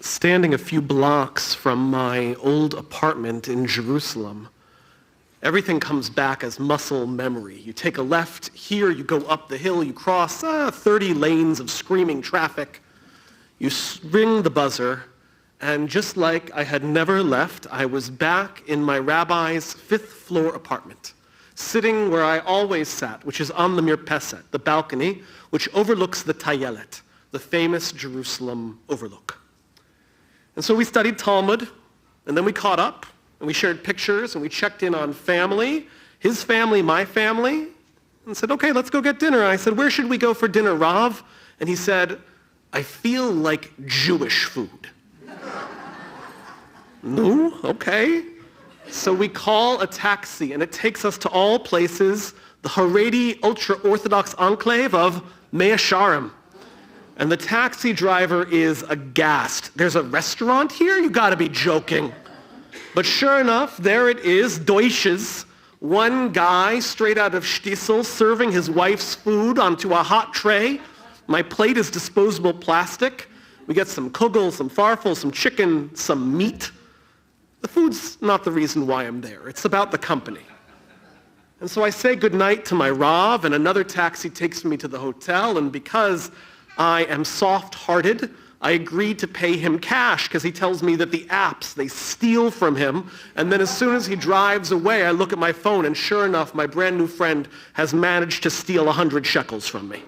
standing a few blocks from my old apartment in Jerusalem, everything comes back as muscle memory. You take a left here, you go up the hill, you cross 30 lanes of screaming traffic, you ring the buzzer, and just like I had never left, I was back in my rabbi's 5th floor apartment, sitting where I always sat, which is on the Mirpeset, the balcony, which overlooks the Tayelet, the famous Jerusalem overlook. And so we studied Talmud, and then we caught up, and we shared pictures, and we checked in on family, his family, my family, and said, okay, let's go get dinner. And I said, where should we go for dinner, Rav? And he said, I feel like Jewish food. No, okay. So we call a taxi, and it takes us to all places, the Haredi ultra-Orthodox enclave of Mea Sharim. And the taxi driver is aghast. There's a restaurant here? You gotta be joking. But sure enough, there it is, Deutsches. One guy straight out of Shtisel serving his wife's food onto a hot tray. My plate is disposable plastic. We get some kugel, some farfel, some chicken, some meat. The food's not the reason why I'm there. It's about the company. And so I say goodnight to my Rav, and another taxi takes me to the hotel, and because I am soft-hearted, I agreed to pay him cash because he tells me that the apps, they steal from him, and then as soon as he drives away, I look at my phone, and sure enough, my brand new friend has managed to steal 100 shekels from me.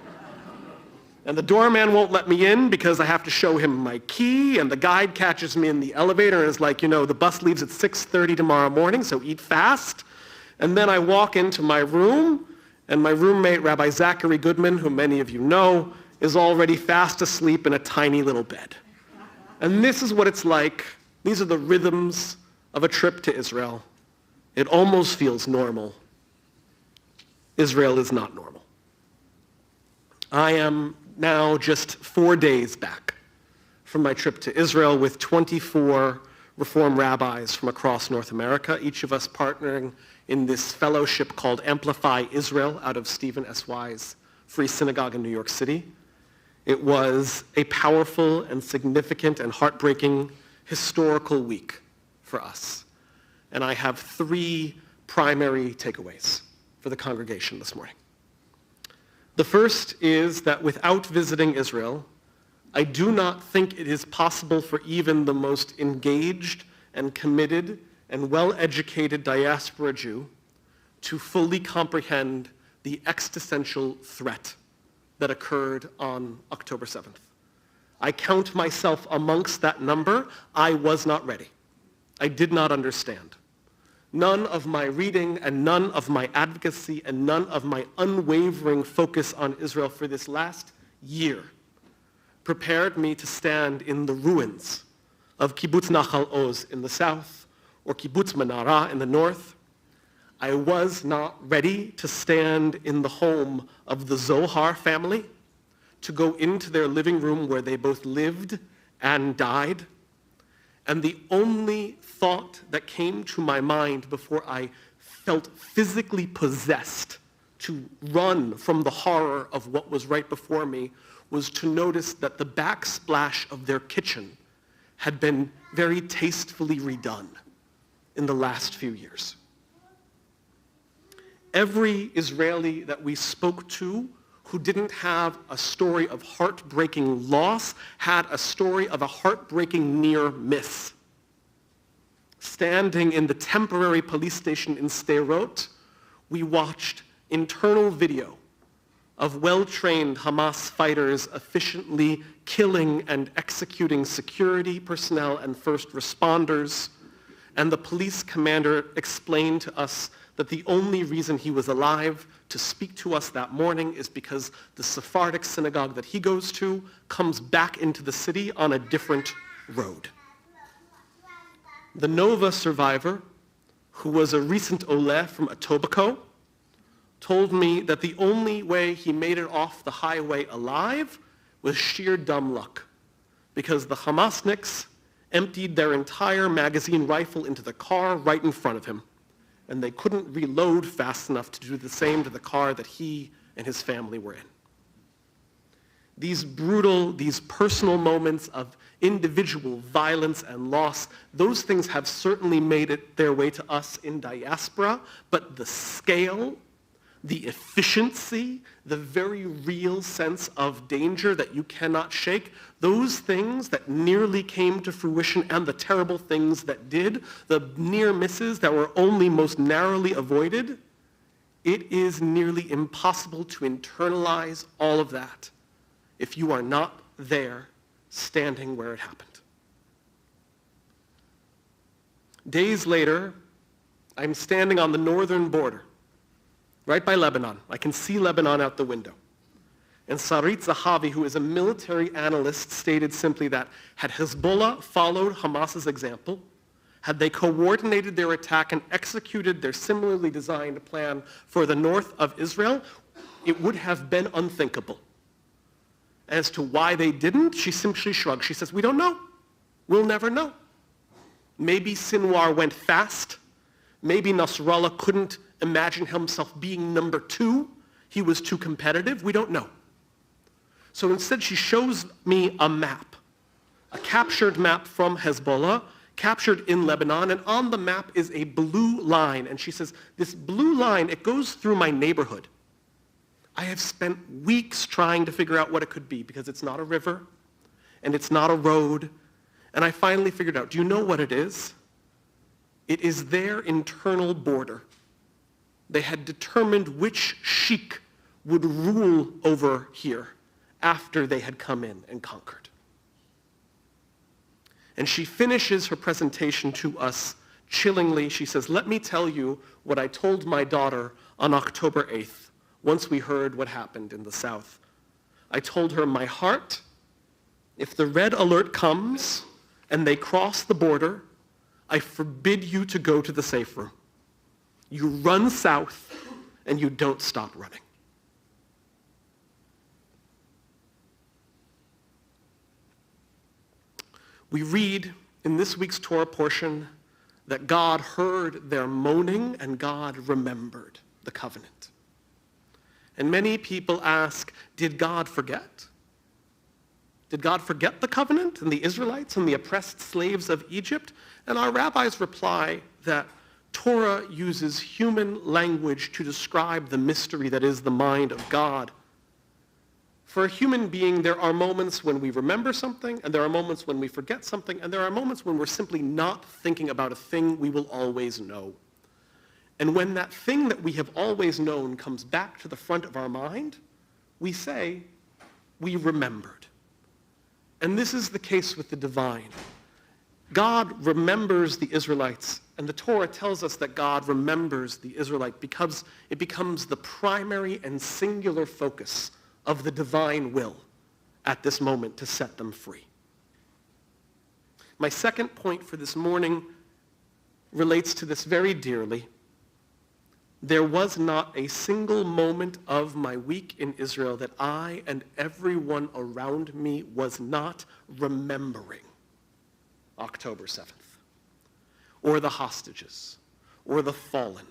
And the doorman won't let me in because I have to show him my key, and the guide catches me in the elevator and is like, you know, the bus leaves at 6:30 tomorrow morning, so eat fast. And then I walk into my room, and my roommate, Rabbi Zachary Goodman, who many of you know, is already fast asleep in a tiny little bed. And this is what it's like. These are the rhythms of a trip to Israel. It almost feels normal. Israel is not normal. I am now just 4 days back from my trip to Israel with 24 Reform rabbis from across North America, each of us partnering in this fellowship called Amplify Israel out of Stephen S. Wise Free Synagogue in New York City. It was a powerful and significant and heartbreaking historical week for us. And I have 3 primary takeaways for the congregation this morning. The first is that without visiting Israel, I do not think it is possible for even the most engaged and committed and well-educated diaspora Jew to fully comprehend the existential threat that occurred on October 7th. I count myself amongst that number. I was not ready. I did not understand. None of my reading and none of my advocacy and none of my unwavering focus on Israel for this last year prepared me to stand in the ruins of Kibbutz Nachal Oz in the south or Kibbutz Menara in the north. I was not ready to stand in the home of the Zohar family, to go into their living room where they both lived and died. And the only thought that came to my mind before I felt physically possessed to run from the horror of what was right before me was to notice that the backsplash of their kitchen had been very tastefully redone in the last few years. Every Israeli that we spoke to who didn't have a story of heartbreaking loss had a story of a heartbreaking near miss. Standing in the temporary police station in Sderot, we watched internal video of well-trained Hamas fighters efficiently killing and executing security personnel and first responders, and the police commander explained to us that the only reason he was alive to speak to us that morning is because the Sephardic synagogue that he goes to comes back into the city on a different road. The Nova survivor, who was a recent Oleh from Etobicoke, told me that the only way he made it off the highway alive was sheer dumb luck, because the Hamasniks emptied their entire magazine rifle into the car right in front of him, and they couldn't reload fast enough to do the same to the car that he and his family were in. these brutal, these personal moments of individual violence and loss, those things have certainly made it their way to us in diaspora, but the scale, the efficiency, the very real sense of danger that you cannot shake, those things that nearly came to fruition and the terrible things that did, the near misses that were only most narrowly avoided, it is nearly impossible to internalize all of that if you are not there standing where it happened. Days later, I'm standing on the northern border, right by Lebanon. I can see Lebanon out the window. And Sarit Zahavi, who is a military analyst, stated simply that had Hezbollah followed Hamas's example, had they coordinated their attack and executed their similarly designed plan for the north of Israel, it would have been unthinkable. As to why they didn't, she simply shrugged. She says, we don't know. We'll never know. Maybe Sinwar went fast. Maybe Nasrallah couldn't imagine himself being number two. He was too competitive. We don't know. So instead, she shows me a map, a captured map from Hezbollah, captured in Lebanon, and on the map is a blue line. And she says, this blue line, it goes through my neighborhood. I have spent weeks trying to figure out what it could be because it's not a river and it's not a road. And I finally figured out, do you know what it is? It is their internal border. They had determined which sheikh would rule over here after they had come in and conquered. And she finishes her presentation to us chillingly. She says, let me tell you what I told my daughter on October 8th. Once we heard what happened in the south. I told her, my heart, if the red alert comes and they cross the border, I forbid you to go to the safe room. You run south and you don't stop running. We read in this week's Torah portion that God heard their moaning and God remembered the covenant. And many people ask, did God forget? Did God forget the covenant and the Israelites and the oppressed slaves of Egypt? And our rabbis reply that Torah uses human language to describe the mystery that is the mind of God. For a human being, there are moments when we remember something, and there are moments when we forget something, and there are moments when we're simply not thinking about a thing we will always know. And when that thing that we have always known comes back to the front of our mind, we say, we remembered. And this is the case with the divine. God remembers the Israelites, and the Torah tells us that God remembers the Israelite because it becomes the primary and singular focus of the divine will at this moment to set them free. My second point for this morning relates to this very dearly. There was not a single moment of my week in Israel that I and everyone around me was not remembering October 7th, or the hostages, or the fallen,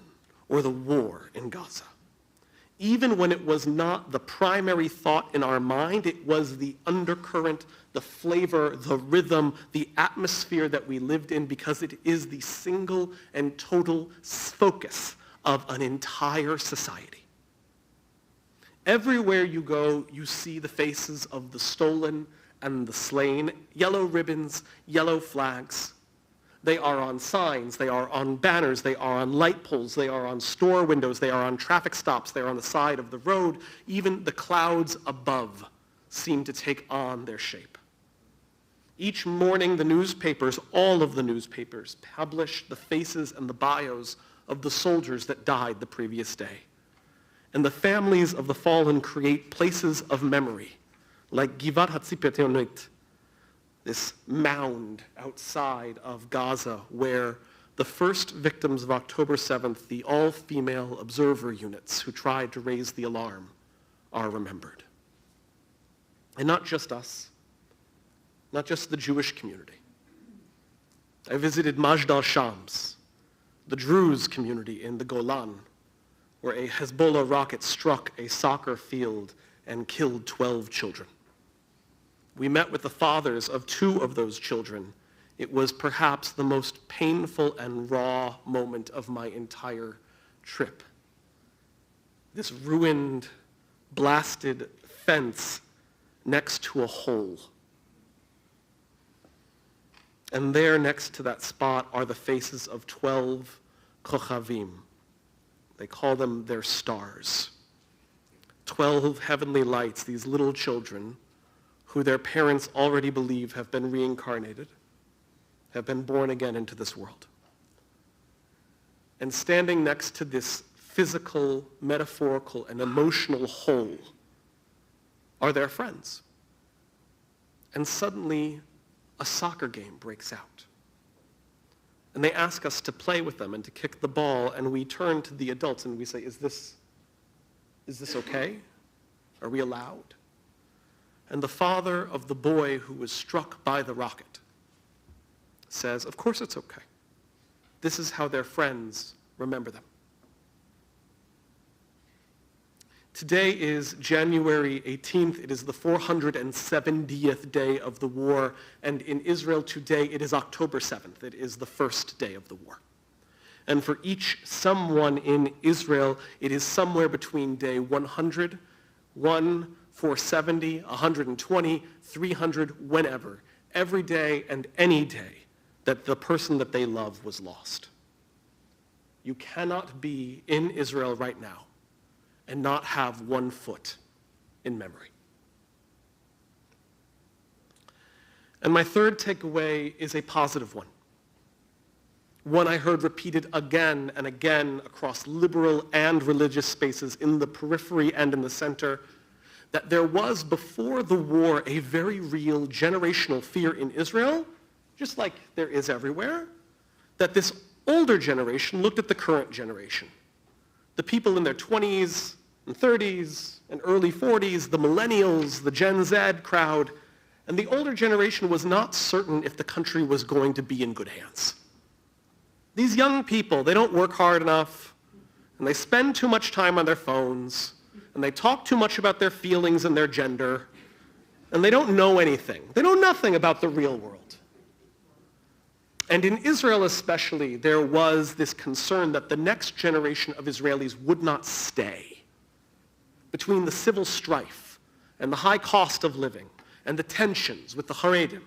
or the war in Gaza. Even when it was not the primary thought in our mind, it was the undercurrent, the flavor, the rhythm, the atmosphere that we lived in, because it is the single and total focus of an entire society. Everywhere you go, you see the faces of the stolen and the slain, yellow ribbons, yellow flags. They are on signs, they are on banners, they are on light poles, they are on store windows, they are on traffic stops, they are on the side of the road. Even the clouds above seem to take on their shape. Each morning, the newspapers, all of the newspapers, publish the faces and the bios of the soldiers that died the previous day. And the families of the fallen create places of memory, like Givat HaTzipetonit, this mound outside of Gaza where the first victims of October 7th, the all-female observer units who tried to raise the alarm, are remembered. And not just us, not just the Jewish community. I visited Majd al-Shams, the Druze community in the Golan, where a Hezbollah rocket struck a soccer field and killed 12 children. We met with the fathers of 2 of those children. It was perhaps the most painful and raw moment of my entire trip. This ruined, blasted fence next to a hole. And there next to that spot are the faces of 12 kochavim. They call them their stars. 12 heavenly lights, these little children who their parents already believe have been reincarnated, have been born again into this world. And standing next to this physical, metaphorical, and emotional whole are their friends. And suddenly, a soccer game breaks out. And they ask us to play with them and to kick the ball, and we turn to the adults and we say, is this okay? Are we allowed? And the father of the boy who was struck by the rocket says, of course it's okay. This is how their friends remember them. Today is January 18th. It is the 470th day of the war. And in Israel today, it is October 7th. It is the first day of the war. And for each someone in Israel, it is somewhere between day 100, 470, 120, 300, whenever, every day and any day that the person that they love was lost. You cannot be in Israel right now and not have one foot in memory. And my third takeaway is a positive one. One I heard repeated again and again across liberal and religious spaces in the periphery and in the center, that there was before the war a very real generational fear in Israel, just like there is everywhere, that this older generation looked at the current generation. The people in their 20s and 30s and early 40s, the millennials, the Gen Z crowd, and the older generation was not certain if the country was going to be in good hands. These young people, they don't work hard enough, and they spend too much time on their phones, and they talk too much about their feelings and their gender, and they don't know anything. They know nothing about the real world. And in Israel especially, there was this concern that the next generation of Israelis would not stay. Between the civil strife and the high cost of living and the tensions with the Haredim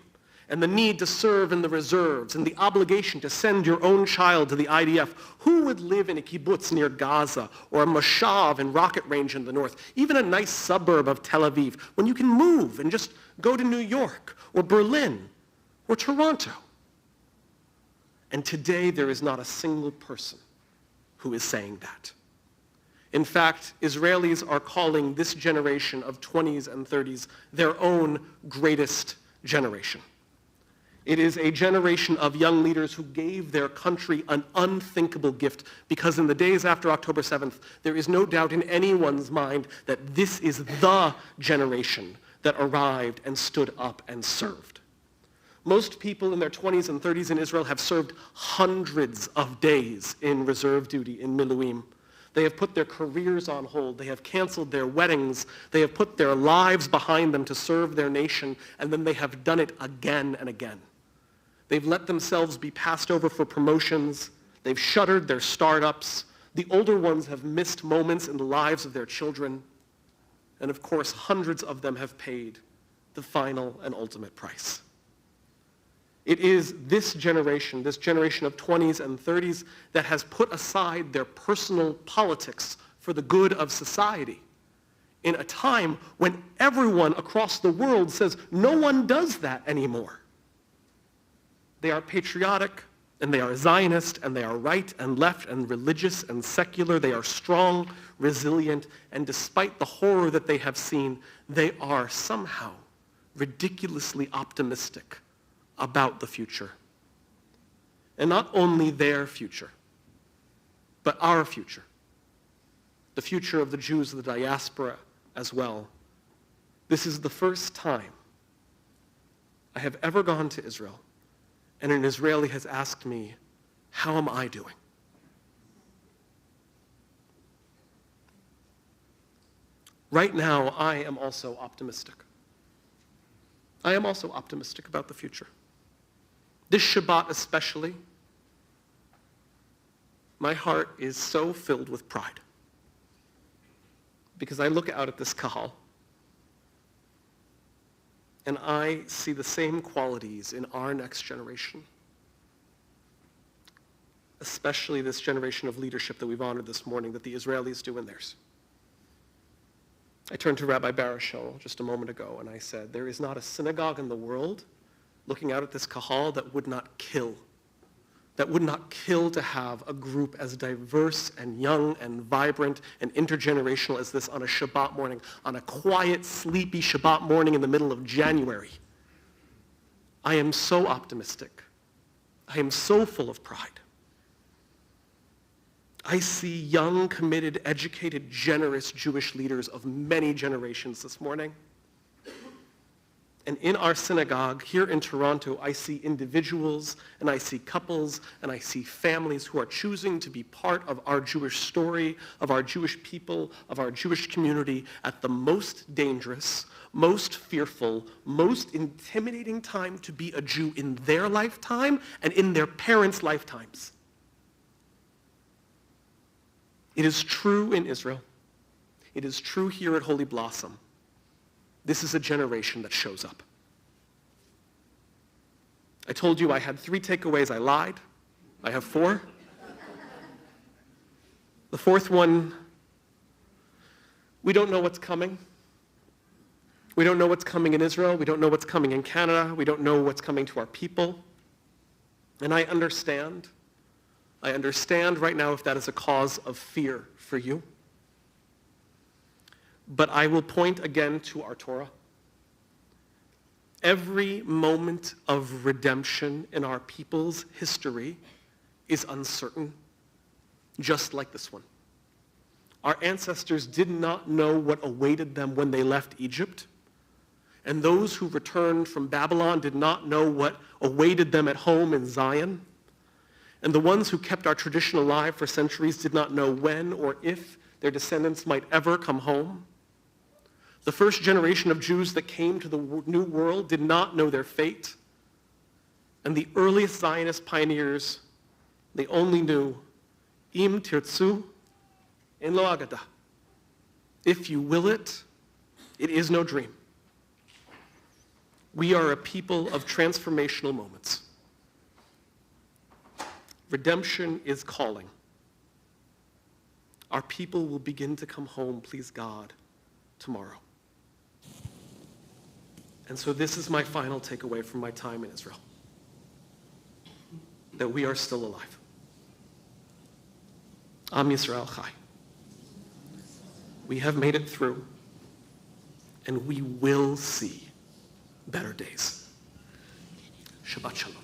and the need to serve in the reserves and the obligation to send your own child to the IDF, who would live in a kibbutz near Gaza or a moshav in Rocket Range in the north, even a nice suburb of Tel Aviv, when you can move and just go to New York or Berlin or Toronto? And today there is not a single person who is saying that. In fact, Israelis are calling this generation of 20s and 30s their own greatest generation. It is a generation of young leaders who gave their country an unthinkable gift, because in the days after October 7th, there is no doubt in anyone's mind that this is the generation that arrived and stood up and served. Most people in their 20s and 30s in Israel have served hundreds of days in reserve duty in Miluim. They have put their careers on hold. They have canceled their weddings. They have put their lives behind them to serve their nation, and then they have done it again and again. They've let themselves be passed over for promotions. They've shuttered their startups. The older ones have missed moments in the lives of their children. And of course, hundreds of them have paid the final and ultimate price. It is this generation of 20s and 30s, that has put aside their personal politics for the good of society in a time when everyone across the world says no one does that anymore. They are patriotic, and they are Zionist, and they are right and left and religious and secular. They are strong, resilient, and despite the horror that they have seen, they are somehow ridiculously optimistic about the future. And not only their future, but our future. The future of the Jews of the diaspora as well. This is the first time I have ever gone to Israel and an Israeli has asked me, how am I doing? Right now, I am also optimistic. I am also optimistic about the future. This Shabbat especially, my heart is so filled with pride because I look out at this kahal and I see the same qualities in our next generation, especially this generation of leadership that we've honored this morning that the Israelis do in theirs. I turned to Rabbi Barashel just a moment ago and I said, there is not a synagogue in the world looking out at this kahal that would not kill to have a group as diverse and young and vibrant and intergenerational as this on a Shabbat morning, on a quiet, sleepy Shabbat morning in the middle of January. I am so optimistic. I am so full of pride. I see young, committed, educated, generous Jewish leaders of many generations this morning. And in our synagogue here in Toronto, I see individuals, and I see couples, and I see families who are choosing to be part of our Jewish story, of our Jewish people, of our Jewish community at the most dangerous, most fearful, most intimidating time to be a Jew in their lifetime and in their parents' lifetimes. It is true in Israel. It is true here at Holy Blossom. This is a generation that shows up. I told you I had 3 takeaways. I lied. I have 4. The 4th one, we don't know what's coming. We don't know what's coming in Israel. We don't know what's coming in Canada. We don't know what's coming to our people. And I understand. I understand right now if that is a cause of fear for you. But I will point again to our Torah. Every moment of redemption in our people's history is uncertain, just like this one. Our ancestors did not know what awaited them when they left Egypt, and those who returned from Babylon did not know what awaited them at home in Zion. And the ones who kept our tradition alive for centuries did not know when or if their descendants might ever come home. The first generation of Jews that came to the New World did not know their fate. And the earliest Zionist pioneers, they only knew, Im tirtzu en lo agada. If you will it, it is no dream. We are a people of transformational moments. Redemption is calling. Our people will begin to come home, please God, tomorrow. And so this is my final takeaway from my time in Israel. That we are still alive. Am Yisrael Chai. We have made it through, and we will see better days. Shabbat Shalom.